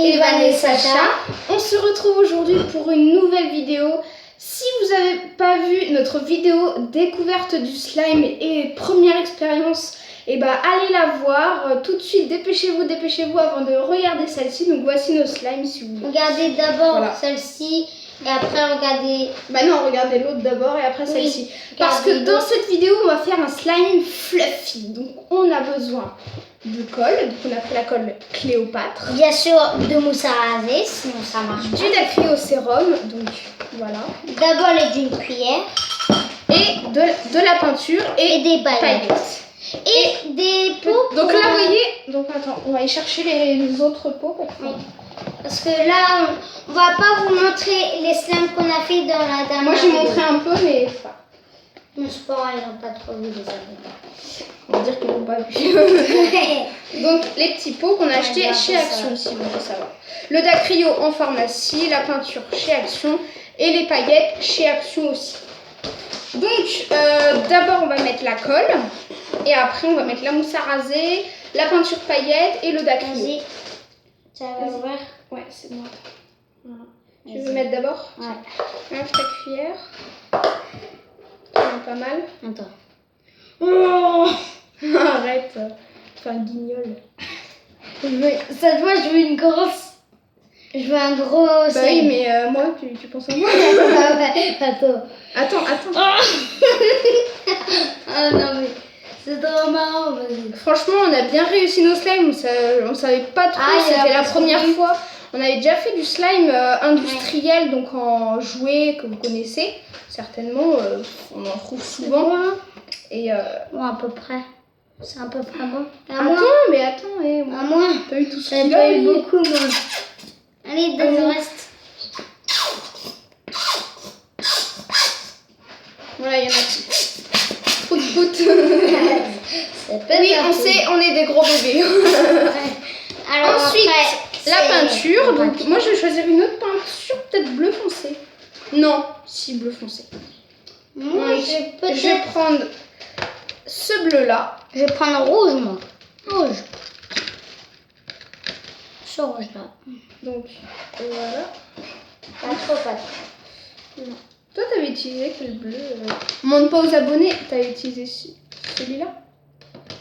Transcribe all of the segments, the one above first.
Evan et Sacha. On se retrouve aujourd'hui pour une nouvelle vidéo. Si vous n'avez pas vu notre vidéo découverte du slime et première expérience, allez la voir tout de suite. Dépêchez-vous avant de regarder celle-ci. Donc voici nos slimes si vous voulez. Regardez d'abord celle-ci et après regardez... regardez l'autre d'abord et après celle-ci. Parce que dans cette vidéo, on va faire un slime fluffy. Donc on a besoin de colle. Donc on a pris la colle Cléopâtre. Bien sûr de mousse à raser, sinon ça marche pas. Du Dacry au sérum. Donc voilà. D'abord les d'une cuillère. Et de la peinture et des paillettes. Et des pots. Donc là, vous voyez, attends, on va aller chercher les autres pots. Parce que là, on va pas vous montrer les slimes qu'on a fait dans la dernière. Moi, j'ai montré un peu, mais ça. Mon sport, ils n'ont pas trop vu les abonnés. On va dire qu'ils n'ont pas vu. Donc, les petits pots qu'on a achetés chez Action, si vous voulez savoir. Le Dacrio en pharmacie, la peinture chez Action et les paillettes chez Action aussi. Donc, d'abord, on va mettre la colle. Et après, on va mettre la mousse à raser, la peinture paillettes et le Dacrio. Ça va ouvrir? Ouais, c'est bon. Voilà. Tu veux mettre d'abord? Ouais. Lave ta cuillère. Pas mal. Attends. Oh arrête. Enfin, guignol. Cette fois, je veux une grosse. Je veux un gros. Bah oui, mais moi, tu penses à moi. Attends. Ah non, mais c'est trop marrant. Franchement, on a bien réussi nos slimes. On savait pas trop. C'était la première fois. On avait déjà fait du slime industriel, donc en jouet que vous connaissez. Certainement, on en trouve souvent. Bon, hein. Et bon, à peu près. C'est à peu près bon. Attends, À moi. T'as eu tout ce J'en qu'il ai a, eu beaucoup, moi. Allez, donne le reste. Voilà, il y en a qui. Prout. Oui, on est des gros bébés. Alors, ensuite, après, la peinture. Donc, moi, je vais choisir une autre peinture, peut-être bleu foncé. Non, si bleu foncé. Moi, je vais prendre ce bleu-là. Je vais prendre rouge, moi. Rouge. Ce rouge-là. Donc, voilà. Pas trop. Non. Toi, t'avais utilisé quel bleu Montre pas aux abonnés. T'avais utilisé celui-là?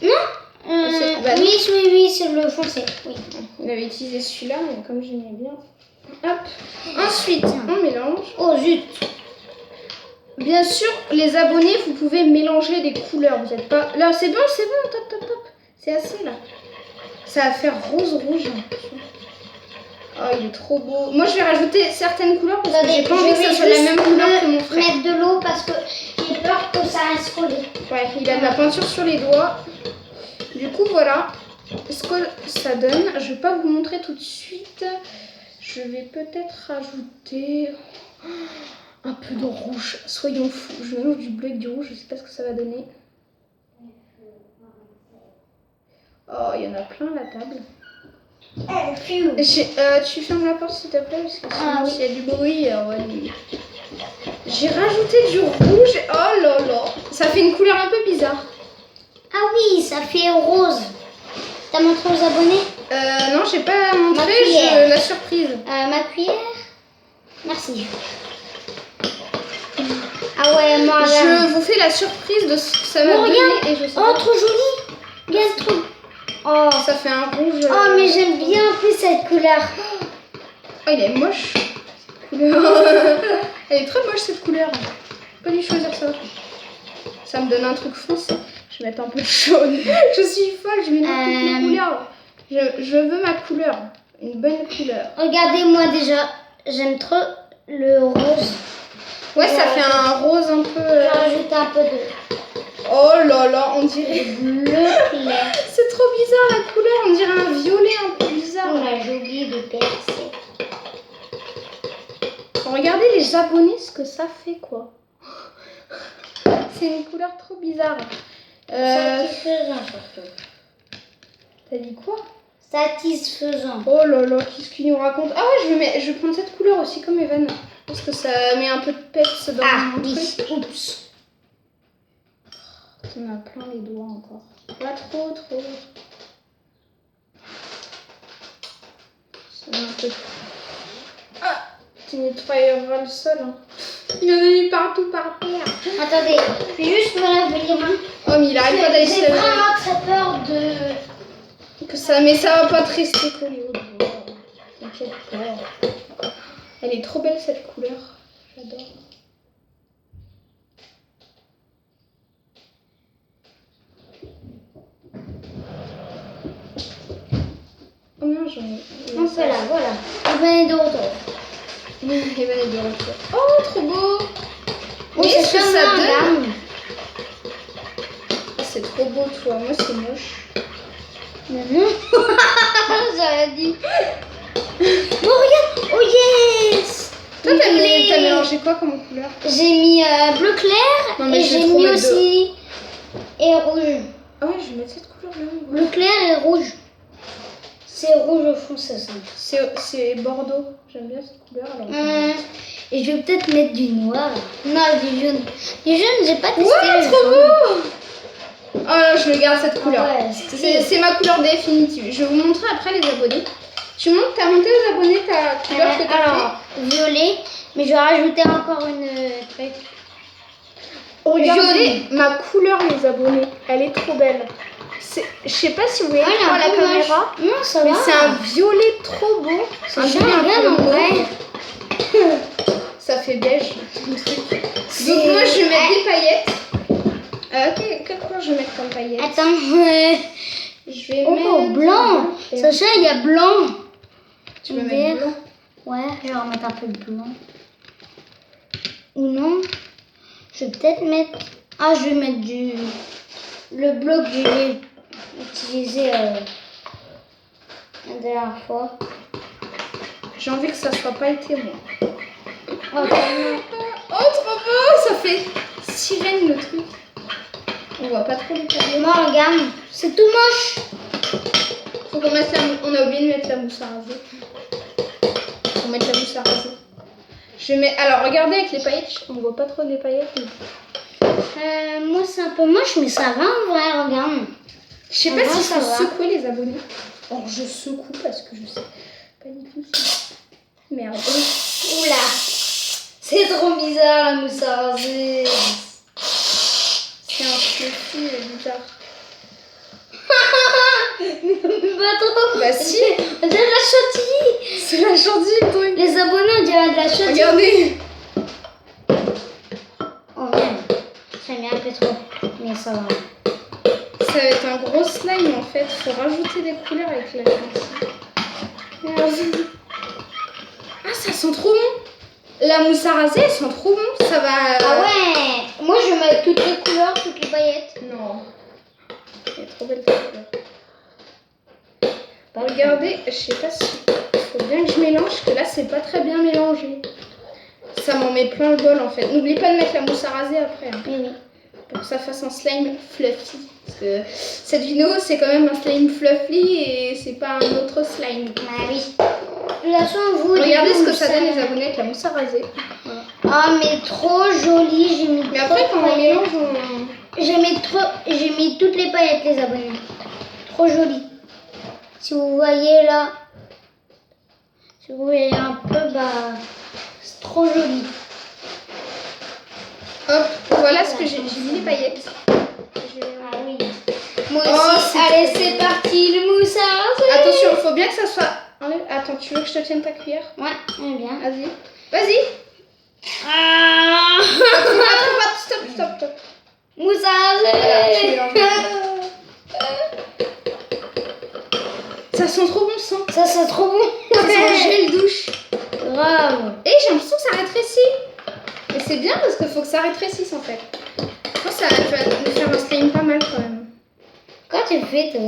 Non. Oui, c'est le foncé. Oui. Il avait utilisé celui-là, mais comme j'aimais bien. Hop. Ensuite, on mélange. Oh zut. Bien sûr, les abonnés, vous pouvez mélanger des couleurs. Vous n'êtes pas... Là, c'est bon, top. C'est assez, là. Ça va faire rose-rouge. Oh, il est trop beau. Moi, je vais rajouter certaines couleurs parce que j'ai pas envie que ça soit la même couleur que mon frère. Mettre de l'eau parce que j'ai peur que ça reste collé. Ouais, il a de la peinture sur les doigts. Du coup, voilà ce que ça donne. Je vais pas vous montrer tout de suite. Je vais peut-être rajouter un peu de rouge. Soyons fous. Je mélange du bleu avec du rouge. Je sais pas ce que ça va donner. Oh, il y en a plein à la table. Tu fermes la porte s'il te plaît parce que sinon s'il y a du bruit, j'ai rajouté du rouge. Oh là là, ça fait une couleur un peu bizarre. Ah oui, ça fait rose. T'as montré aux abonnés? Non, j'ai pas montré la surprise. Ma cuillère. Merci. Ah ouais, moi je vous fais la surprise de ce que ça va donner et je sais pas. Oh, trop joli. Bien trop. Oh, ça fait un rouge. Oh, mais j'aime bien plus cette couleur. Oh, il est moche. Cette couleur. Elle est très moche cette couleur. J'ai pas dû choisir ça. Ça me donne un truc foncé. Je vais mettre un peu de jaune. Je suis folle, je vais mettre toutes les couleurs. Je veux ma couleur. Une bonne couleur. Regardez-moi déjà. J'aime trop le rose. Ouais, ça fait un rose un peu... Je vais rajouter un peu de... Oh là là, on dirait bleu clair. C'est trop bizarre la couleur, on dirait un violet un peu bizarre. On a oublié de percer. Regardez les abonnés ce que ça fait quoi. C'est une couleur trop bizarre. Satisfaisant surtout. T'as dit quoi? Satisfaisant. Oh là là, qu'est-ce qu'il nous raconte? Ah ouais, je vais prendre cette couleur aussi comme Evan. Parce que ça met un peu de peps dans mon truc. Oups. On a plein les doigts encore. Pas trop. Ça Un peu. Ah, tu nettoyeras le sol. Hein. Il y en a eu partout par terre. Attendez, je vais juste me laver les mains. Oh, mais il arrête pas d'aller se J'ai laver. vraiment très peur de... Mais ça va pas te rester collé au doigt. T'inquiète pas. Elle est trop belle cette couleur. J'adore. Oh non, j'en ai. On fait là, voilà. On venait de retour. Et ben, elle est de retour. Oh, trop beau! Oh, Mais c'est est-ce que comme ça un donne? gamme. Ah, c'est trop beau, toi. Moi, c'est moche. Non, non. J'aurais dit. Oh, regarde. Oh, yes. Toi, t'as mélangé quoi comme couleur? J'ai mis bleu clair Non, mais et je vais j'ai trop mis mettre aussi et rouge. Ah ouais, je vais mettre cette couleur-là. Bleu clair et rouge. C'est rouge foncé ça. C'est bordeaux. J'aime bien cette couleur. Alors Et je vais peut-être mettre du noir. Non, du jaune. Du jaune, j'ai pas testé. Ouais, le trop jaune. beau! Oh là, je me garde cette couleur. Ah ouais, C'est ma couleur définitive. Je vais vous montrer après les abonnés. T'as monté aux abonnés ta couleur que t'as alors, violet, mais je vais rajouter encore une truc. Regardez ma couleur, les abonnés. Elle est trop belle. Je sais pas si vous voyez trop à la caméra. Non, ça Mais va. c'est un violet trop beau. C'est bien en vrai. Ça fait beige. Donc moi je vais mettre des paillettes. Quelle couleur je vais mettre comme paillettes? Attends. Je vais Oh, mettre blanc. Sacha, il y a blanc. Tu veux mettre blanc? Ouais, je vais remettre un peu de blanc. Ou non. Je vais peut-être mettre... Ah, je vais mettre le bleu que j'ai utilisé la dernière fois. J'ai envie que ça soit pailleté moi. Oh, tellement. Oh trop beau. Ça fait sirène le truc. On voit pas trop les paillettes. Non, regarde. C'est tout moche. Faut qu'on mette on a oublié de mettre la mousse à raser. Faut mettre la mousse à raser. Je mets... Alors regardez avec les paillettes, on voit pas trop les paillettes. Mais... Moi c'est un peu moche, mais ça va en vrai, regarde. Je sais pas si ça secouer les abonnés. Alors je secoue parce que je sais pas du tout. Merde. Oula. C'est trop bizarre la mousse à raser. C'est un fluffy bizarre. Pas trop. Bah si. On dirait de la chantilly. C'est la chantilly le truc. Les abonnés on dirait de la chantilly. Regardez. Oh merde. Ça met un peu trop. Mais ça va. Ça va être un gros slime en fait. Faut rajouter des couleurs avec la chantilly. Merde. Ah ça sent trop bon. La mousse à raser elle sent trop bon. Ça va... Ah ouais. Moi je vais mettre toutes les couleurs, toutes les paillettes. Non. Elle est trop belle cette couleur. Regardez, je sais pas si... Faut bien que je mélange, que là c'est pas très bien mélangé. Ça m'en met plein le bol en fait. N'oublie pas de mettre la mousse à raser après. Hein, Oui, oui. pour que ça fasse un slime fluffy. Parce que cette vidéo c'est quand même un slime fluffy et c'est pas un autre slime. Bah oui. De toute façon, vous... Regardez ce que ça donne les abonnés avec la mousse à raser. Voilà. Ah mais trop joli, j'ai mis. Mais après quand on mélange, on... J'ai mis toutes les paillettes les abonnés. Trop joli. Si vous voyez là, si vous voyez un peu, bah c'est trop joli. Hop, voilà ce que j'ai mis les paillettes. Ah oui. Moi Oh, aussi. Allez, c'est parti, le mousse à raser. Attention, il faut bien que ça soit... Attends, tu veux que je te tienne ta cuillère? Ouais, j'aime bien. Vas-y. Vas-y. Ah. Stop. Mousse à Voilà, tu raser. mélanges. Ça sent trop bon sang. Ça sent trop bon. Ça sent gel douche. Grave. Et j'ai l'impression que ça rétrécit. Et c'est bien parce qu'il faut que ça rétrécisse en fait. Je pense que ça va nous faire un slime pas mal quand même. Quand tu fais, toi?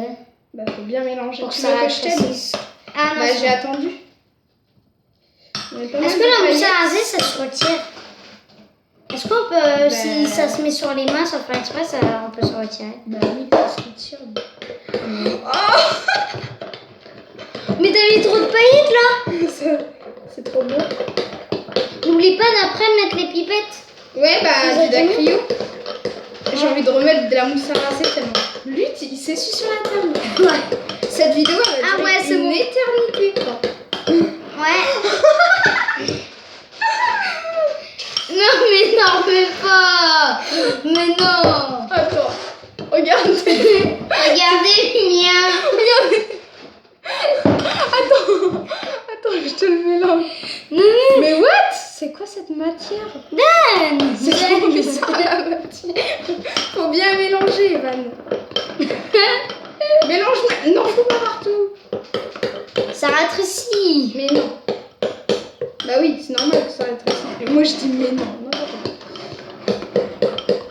Bah faut bien mélanger. Pour que Tu ça veux que je t'aide? rétrécisse. Ah non. Bah j'ai attendu. Est-ce que la mousse à raser, ça se retire? Est-ce qu'on peut, si ça se met sur les mains sans faire exprès, on peut se retirer? Bah oui, ça se retire. Oh Mais t'as mis trop de paillettes là! C'est trop beau. N'oublie pas d'après mettre les pipettes. Ouais, bah Vous du avez mis dacryl. J'ai envie de remettre de la mousse à raser tellement. Lui, il s'essuie sur la table. Ouais. Cette vidéo, elle va Ah durer ouais, c'est une bon. éternité quoi. matière. Dan. C'est trop bizarre la matière. Faut bien mélanger, Evan. Mélange. Non, faut pas partout. Ça rétrécit. Mais non. Bah oui, c'est normal que ça rétrécisse. Et moi je dis mais non.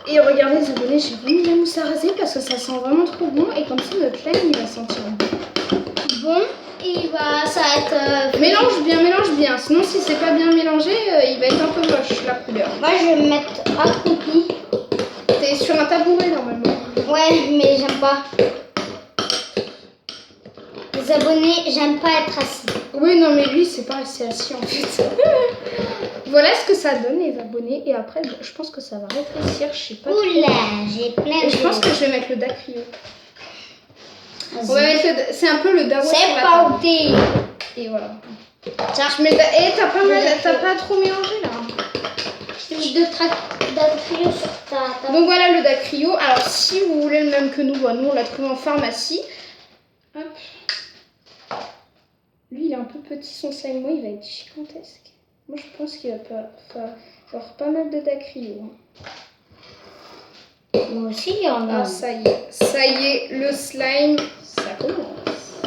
Et regardez les abonnés, j'ai remis la mousse à raser parce que ça sent vraiment trop bon. Et comme ça, notre slime il va sentir bon. Ça va être... Mélange bien. Sinon, si c'est pas bien mélangé, il va être un peu moche la couleur. Moi, je vais me mettre accroupi. T'es sur un tabouret normalement. Ouais, mais j'aime pas. Les abonnés, j'aime pas être assis. Oui, non, mais lui, c'est pas assez assis en fait. Voilà ce que ça donne, les abonnés. Et après, je pense que ça va rétrécir. Je sais pas. Oula, j'ai plein de... Je pense que je vais mettre le dacryl. On va mettre c'est un peu le dawa sur C'est la pas table. ôté. Et voilà. Tiens, Je mets t'as pas trop mélangé là. je mets de dacryl sur ta table. Donc voilà le dacryl. Alors si vous voulez le même que nous, nous on l'a trouvé en pharmacie. Hop. Lui il est un peu petit son slime, moi il va être gigantesque. Moi je pense qu'il va avoir pas mal de dacryl. Moi aussi, il y en a. Ah ça y est, le slime, ça commence.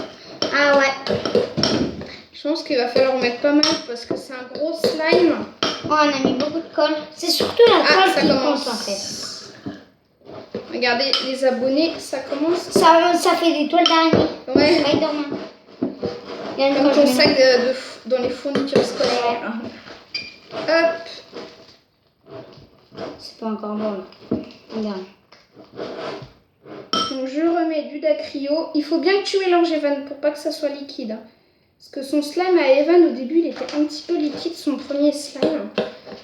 Ah ouais. Je pense qu'il va falloir en mettre pas mal parce que c'est un gros slime. Oh, on a mis beaucoup de colle. C'est surtout la colle ça qui commence compte en fait. Regardez les abonnés, ça commence. Ça fait des toiles d'araignée. Ouais. Spider-Man. Il y a une Comme colle ton sac dans les fournitures scolaires. Hop. C'est pas encore bon là. Regarde. Donc je remets du dacryl. Il faut bien que tu mélanges Evan pour pas que ça soit liquide. Hein. Parce que son slime à Evan au début il était un petit peu liquide, son premier slime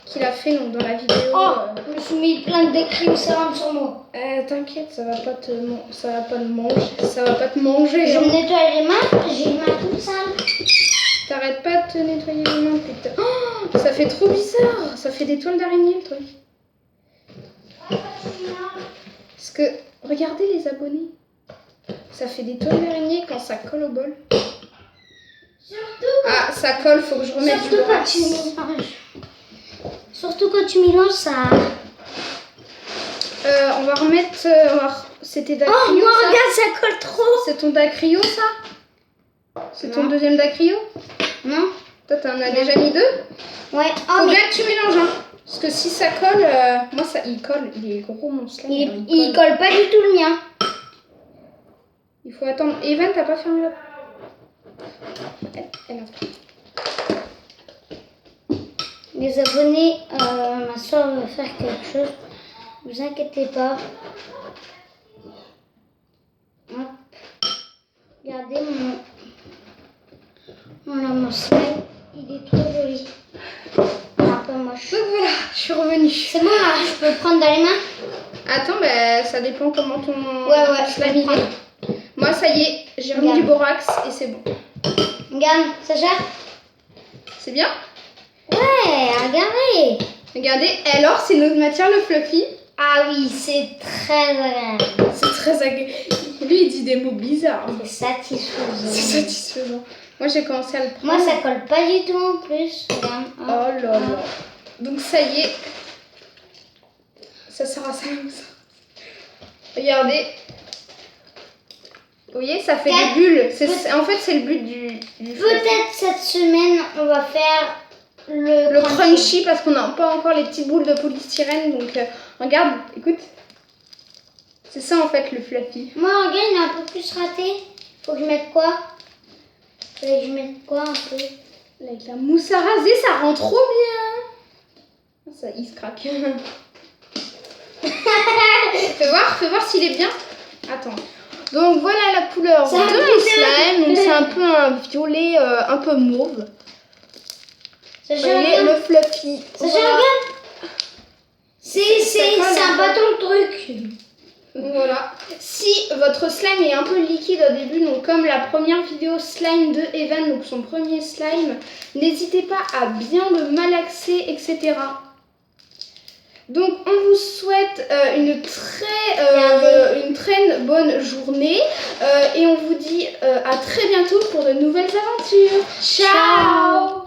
qu'il a fait donc, dans la vidéo. Oh, je me suis mis plein de dacryl sérum sur moi. T'inquiète, ça va pas te manger. Ça va pas te manger. Je Hein. me nettoie les mains, j'ai les mains toutes sales. T'arrêtes pas de te nettoyer les mains, putain. Oh, ça fait trop bizarre. Ça fait des toiles d'araignée le truc. Parce que, regardez les abonnés. Ça fait des toiles d'araignée quand ça colle au bol. Ah, ça colle, faut que je remette du borax. Surtout quand tu mélanges ça. On va remettre... C'était Oh, dacryl, moi ça regarde, ça colle trop. C'est ton dacryl, ça C'est ton deuxième dacryl? Non. Toi, t'en as déjà mis deux? Ouais. Faut Oh, mais bien que tu mélanges, hein. Parce que si ça colle... moi, ça, il colle. Il est gros, mon slime. il colle pas du tout le mien. Il faut attendre. Evan, t'as pas fermé la... Elle a... Les abonnés, ma soeur va faire quelque chose. Ne vous inquiétez pas. Hop. Regardez mon slime. Il est trop joli. Un peu moche. Donc voilà, je suis revenue. C'est bon là, je peux le prendre dans les mains? Attends, bah, ça dépend comment ton Ouais, slime il est. Moi, ça y est, j'ai remis du borax et c'est bon. Regarde, Sacha. C'est bien? Ouais, regardez. Regardez, et alors, c'est notre matière, le fluffy. Ah oui, c'est très agréable. C'est très agréable. Lui, il dit des mots bizarres. C'est satisfaisant. C'est satisfaisant. Moi, j'ai commencé à le prendre. Moi, ça colle pas du tout en plus. Regarde. Oh là là. Donc, ça y est. Ça sert à ça comme ça. Regardez. Vous voyez, ça fait des bulles. En fait, c'est le but du Peut-être cette semaine, on va faire le crunchy parce qu'on n'a pas encore les petites boules de polystyrène. Donc, regarde, écoute. C'est ça en fait le fluffy. Moi, regarde, il est un peu plus raté. Faut que je mette quoi? Faut que je mette quoi un peu? Avec la mousse à raser, ça rend trop bien. Ça, il se craque. Fais voir s'il est bien. Attends. Donc voilà la couleur de mon slime. Donc c'est un peu un violet, un peu mauve. Ça, Vous voyez le fluffy. Ça, regarde. C'est un bâton de truc. Voilà. Si votre slime est un peu liquide au début, donc comme la première vidéo slime de Evan, donc son premier slime, n'hésitez pas à bien le malaxer, etc. Donc on vous souhaite une très bonne journée et on vous dit à très bientôt pour de nouvelles aventures. Ciao.